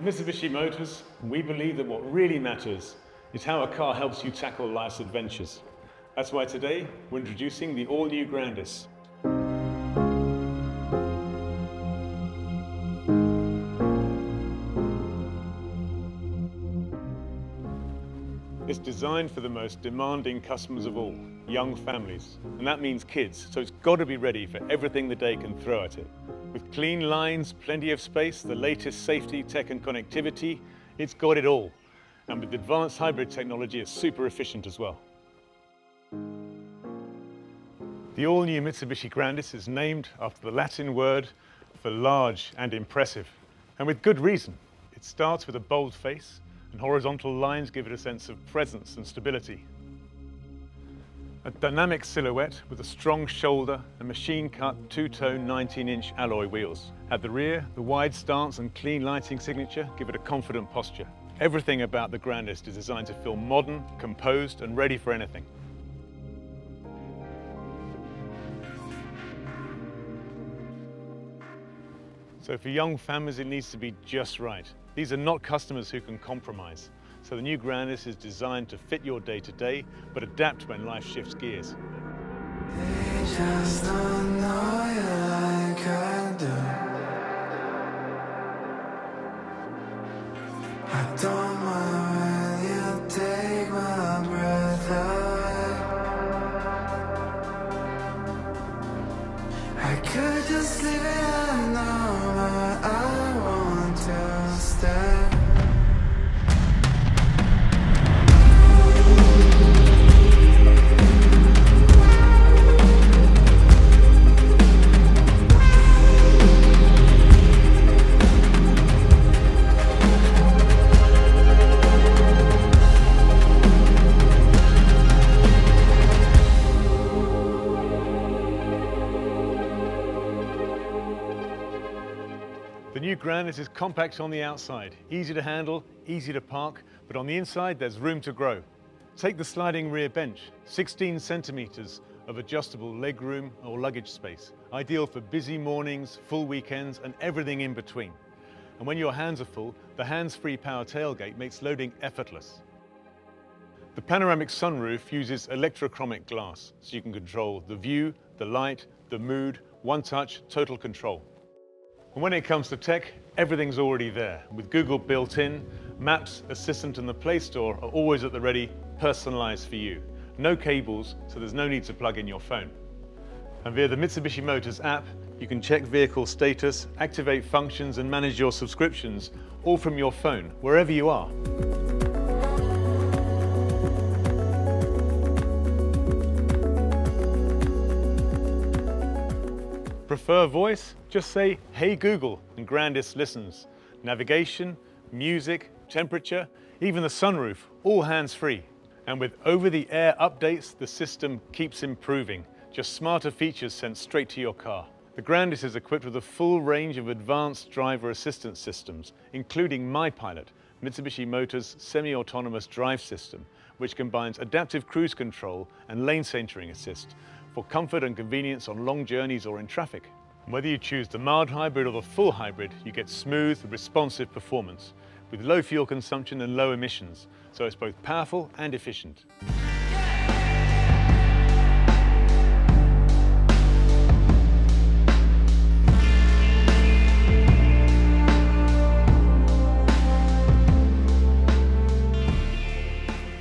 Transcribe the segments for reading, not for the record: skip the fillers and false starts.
At Mitsubishi Motors, we believe that what really matters is how a car helps you tackle life's adventures. That's why today we're introducing the all-new Grandis. It's designed for the most demanding customers of all, young families. And that means kids, so it's got to be ready for everything the day can throw at it. With clean lines, plenty of space, the latest safety, tech and connectivity, it's got it all. And with advanced hybrid technology, it's super efficient as well. The all-new Mitsubishi Grandis is named after the Latin word for large and impressive. And with good reason. It starts with a bold face, and horizontal lines give it a sense of presence and stability. A dynamic silhouette with a strong shoulder and machine-cut two-tone 19-inch alloy wheels. At the rear, the wide stance and clean lighting signature give it a confident posture. Everything about the Grandis is designed to feel modern, composed and ready for anything. So for young families, it needs to be just right. These are not customers who can compromise. So the new Grandis is designed to fit your day-to-day, but adapt when life shifts gears. They just don't know you like I do. I don't mind when you take my breath away. I could just leave it, I know, but I want to stay. The new Grandis is compact on the outside, easy to handle, easy to park, but on the inside there's room to grow. Take the sliding rear bench, 16 centimeters of adjustable legroom or luggage space, ideal for busy mornings, full weekends and everything in between. And when your hands are full, the hands-free power tailgate makes loading effortless. The panoramic sunroof uses electrochromic glass, so you can control the view, the light, the mood, one touch, total control. And when it comes to tech, everything's already there. With Google built in, Maps, Assistant and the Play Store are always at the ready, personalized for you. No cables, so there's no need to plug in your phone. And via the Mitsubishi Motors app, you can check vehicle status, activate functions and manage your subscriptions, all from your phone, wherever you are. Prefer voice? Just say, "Hey Google," and Grandis listens. Navigation, music, temperature, even the sunroof, all hands-free. And with over-the-air updates, the system keeps improving. Just smarter features sent straight to your car. The Grandis is equipped with a full range of advanced driver assistance systems, including MyPilot, Mitsubishi Motors' semi-autonomous drive system, which combines adaptive cruise control and lane centering assist for comfort and convenience on long journeys or in traffic. Whether you choose the mild hybrid or the full hybrid, you get smooth, responsive performance with low fuel consumption and low emissions, so it's both powerful and efficient.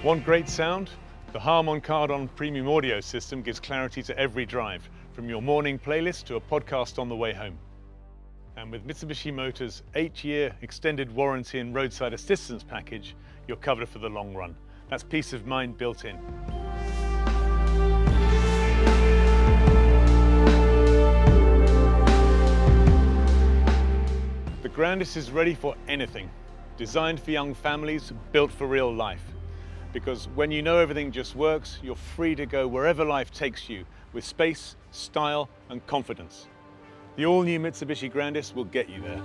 Want great sound? The Harman Kardon premium audio system gives clarity to every drive, from your morning playlist to a podcast on the way home. And with Mitsubishi Motors' 8-year extended warranty and roadside assistance package, you're covered for the long run. That's peace of mind built in. The Grandis is ready for anything. Designed for young families, built for real life. Because when you know everything just works, you're free to go wherever life takes you with space, style and confidence. The all-new Mitsubishi Grandis will get you there.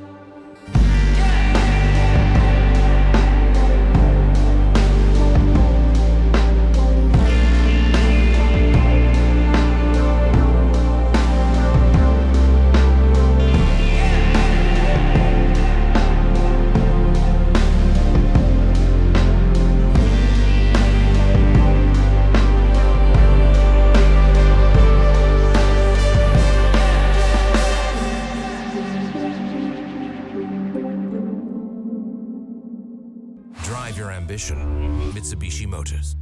your ambition. Mitsubishi Motors.